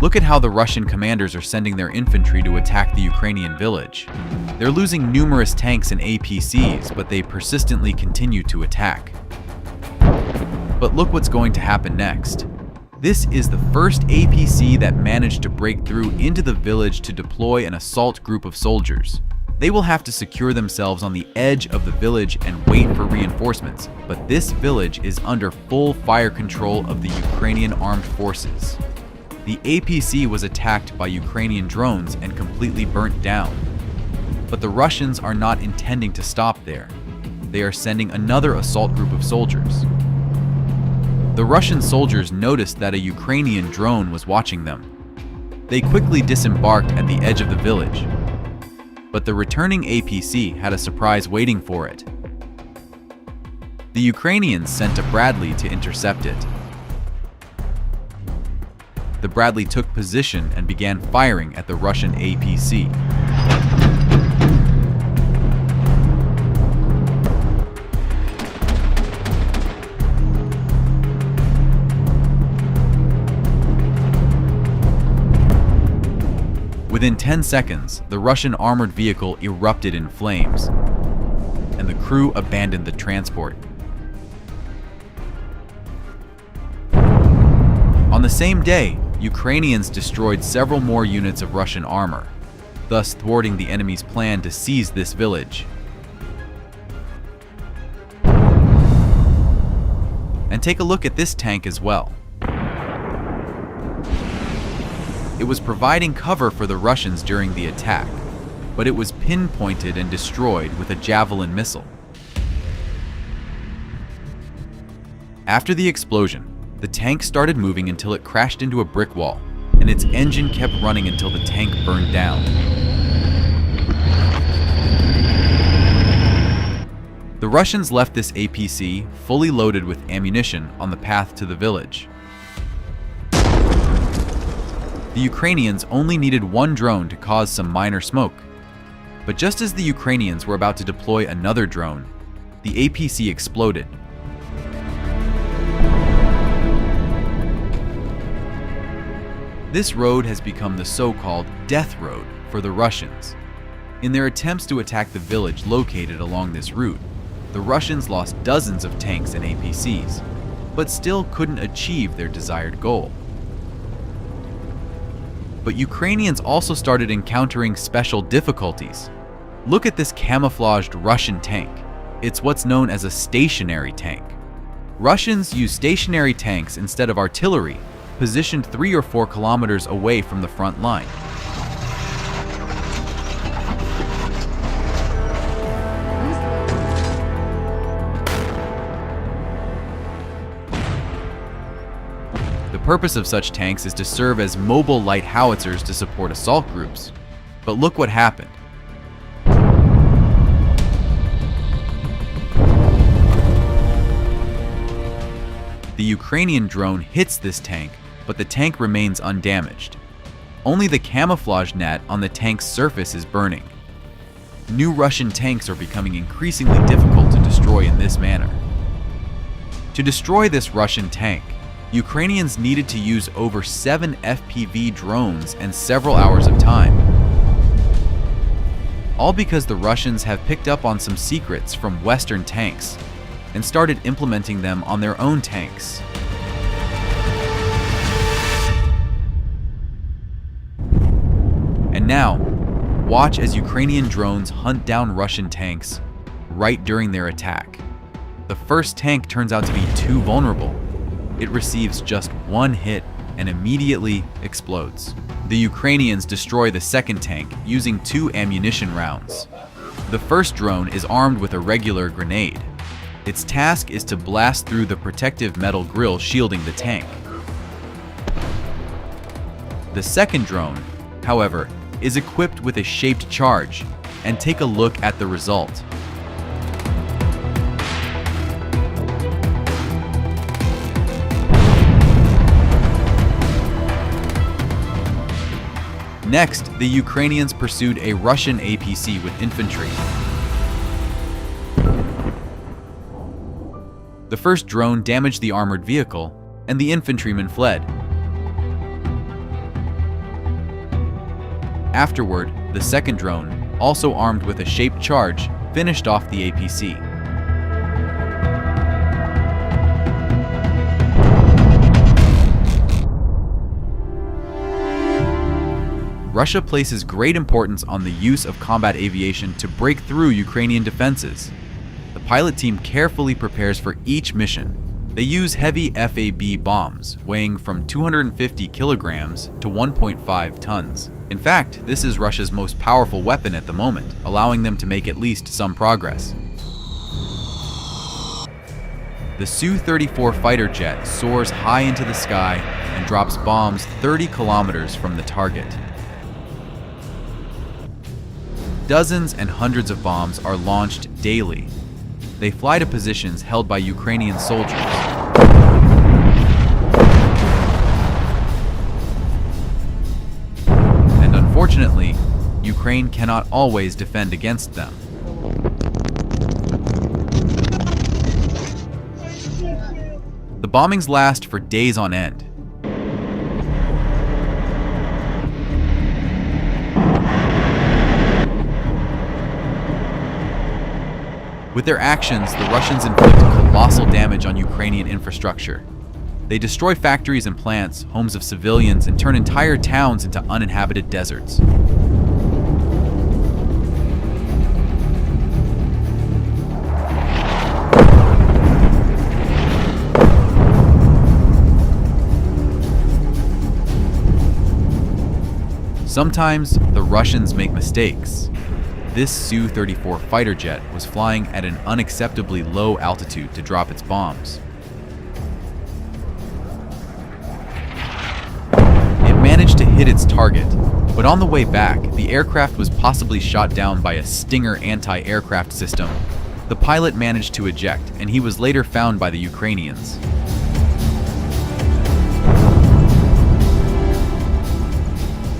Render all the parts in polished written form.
Look at how the Russian commanders are sending their infantry to attack the Ukrainian village. They're losing numerous tanks and APCs, but they persistently continue to attack. But look what's going to happen next. This is the first APC that managed to break through into the village to deploy an assault group of soldiers. They will have to secure themselves on the edge of the village and wait for reinforcements, but this village is under full fire control of the Ukrainian armed forces. The APC was attacked by Ukrainian drones and completely burnt down. But the Russians are not intending to stop there. They are sending another assault group of soldiers. The Russian soldiers noticed that a Ukrainian drone was watching them. They quickly disembarked at the edge of the village. But the returning APC had a surprise waiting for it. The Ukrainians sent a Bradley to intercept it. The Bradley took position and began firing at the Russian APC. Within 10 seconds, the Russian armored vehicle erupted in flames, and the crew abandoned the transport. On the same day, Ukrainians destroyed several more units of Russian armor, thus thwarting the enemy's plan to seize this village. And take a look at this tank as well. It was providing cover for the Russians during the attack, but it was pinpointed and destroyed with a Javelin missile. After the explosion, the tank started moving until it crashed into a brick wall, and its engine kept running until the tank burned down. The Russians left this APC fully loaded with ammunition on the path to the village. The Ukrainians only needed one drone to cause some minor smoke. But just as the Ukrainians were about to deploy another drone, the APC exploded. This road has become the so-called death road for the Russians. In their attempts to attack the village located along this route, the Russians lost dozens of tanks and APCs, but still couldn't achieve their desired goal. But Ukrainians also started encountering special difficulties. Look at this camouflaged Russian tank. It's what's known as a stationary tank. Russians use stationary tanks instead of artillery, positioned 3 or 4 kilometers away from the front line. The purpose of such tanks is to serve as mobile light howitzers to support assault groups. But look what happened. The Ukrainian drone hits this tank, but the tank remains undamaged. Only the camouflage net on the tank's surface is burning. New Russian tanks are becoming increasingly difficult to destroy in this manner. To destroy this Russian tank, Ukrainians needed to use over 7 FPV drones and several hours of time. All because the Russians have picked up on some secrets from Western tanks and started implementing them on their own tanks. And now, watch as Ukrainian drones hunt down Russian tanks right during their attack. The first tank turns out to be too vulnerable. It receives just one hit and immediately explodes. The Ukrainians destroy the second tank using 2 ammunition rounds. The first drone is armed with a regular grenade. Its task is to blast through the protective metal grille shielding the tank. The second drone, however, is equipped with a shaped charge, and take a look at the result. Next, the Ukrainians pursued a Russian APC with infantry. The first drone damaged the armored vehicle, and the infantrymen fled. Afterward, the second drone, also armed with a shaped charge, finished off the APC. Russia places great importance on the use of combat aviation to break through Ukrainian defenses. The pilot team carefully prepares for each mission. They use heavy FAB bombs, weighing from 250 kilograms to 1.5 tons. In fact, this is Russia's most powerful weapon at the moment, allowing them to make at least some progress. The Su-34 fighter jet soars high into the sky and drops bombs 30 kilometers from the target. Dozens and hundreds of bombs are launched daily. They fly to positions held by Ukrainian soldiers. And unfortunately, Ukraine cannot always defend against them. The bombings last for days on end. With their actions, the Russians inflict colossal damage on Ukrainian infrastructure. They destroy factories and plants, homes of civilians, and turn entire towns into uninhabited deserts. Sometimes, the Russians make mistakes. This Su-34 fighter jet was flying at an unacceptably low altitude to drop its bombs. It managed to hit its target, but on the way back, the aircraft was possibly shot down by a Stinger anti-aircraft system. The pilot managed to eject, and he was later found by the Ukrainians.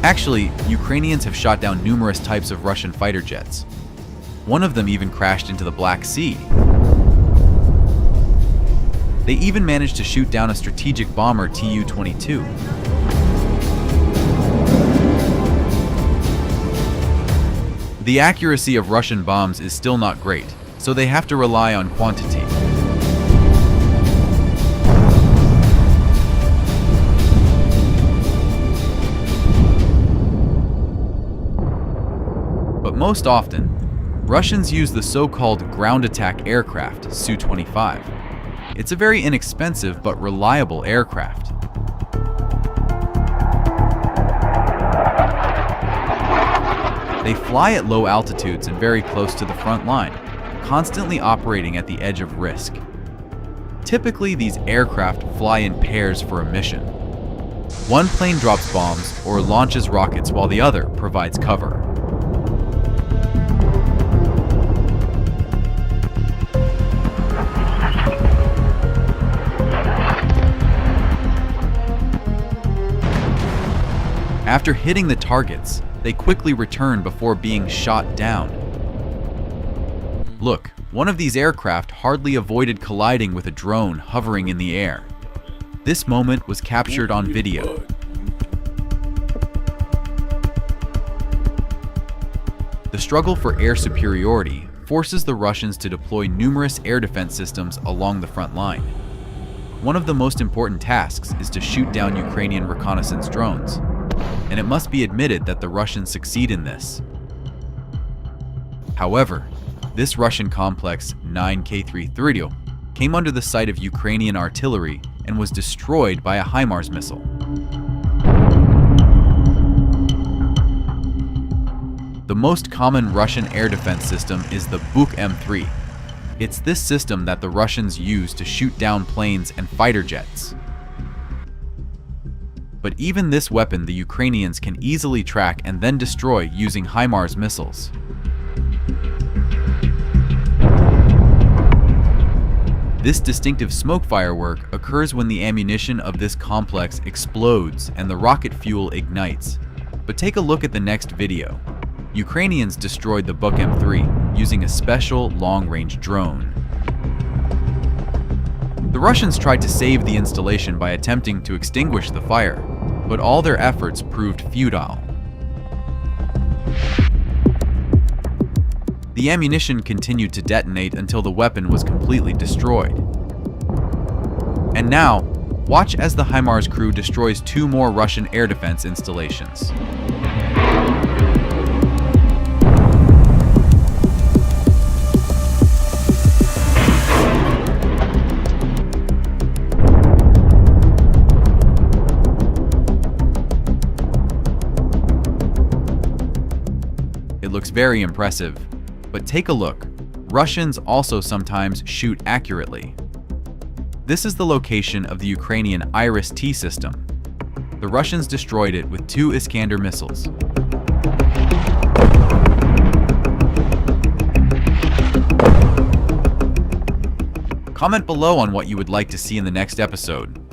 Actually, Ukrainians have shot down numerous types of Russian fighter jets. One of them even crashed into the Black Sea. They even managed to shoot down a strategic bomber Tu-22. The accuracy of Russian bombs is still not great, so they have to rely on quantity. But most often, Russians use the so-called ground attack aircraft, Su-25. It's a very inexpensive but reliable aircraft. They fly at low altitudes and very close to the front line, constantly operating at the edge of risk. Typically, these aircraft fly in pairs for a mission. One plane drops bombs or launches rockets while the other provides cover. After hitting the targets, they quickly return before being shot down. Look, one of these aircraft hardly avoided colliding with a drone hovering in the air. This moment was captured on video. The struggle for air superiority forces the Russians to deploy numerous air defense systems along the front line. One of the most important tasks is to shoot down Ukrainian reconnaissance drones. And it must be admitted that the Russians succeed in this. However, this Russian complex 9K330 came under the sight of Ukrainian artillery and was destroyed by a HIMARS missile. The most common Russian air defense system is the Buk M3. It's this system that the Russians use to shoot down planes and fighter jets. But even this weapon the Ukrainians can easily track and then destroy using HIMARS missiles. This distinctive smoke firework occurs when the ammunition of this complex explodes and the rocket fuel ignites. But take a look at the next video. Ukrainians destroyed the Buk M3 using a special long-range drone. The Russians tried to save the installation by attempting to extinguish the fire, but all their efforts proved futile. The ammunition continued to detonate until the weapon was completely destroyed. And now, watch as the HIMARS crew destroys 2 more Russian air defense installations. It looks very impressive, but take a look. Russians also sometimes shoot accurately. This is the location of the Ukrainian Iris-T system. The Russians destroyed it with 2 Iskander missiles. Comment below on what you would like to see in the next episode.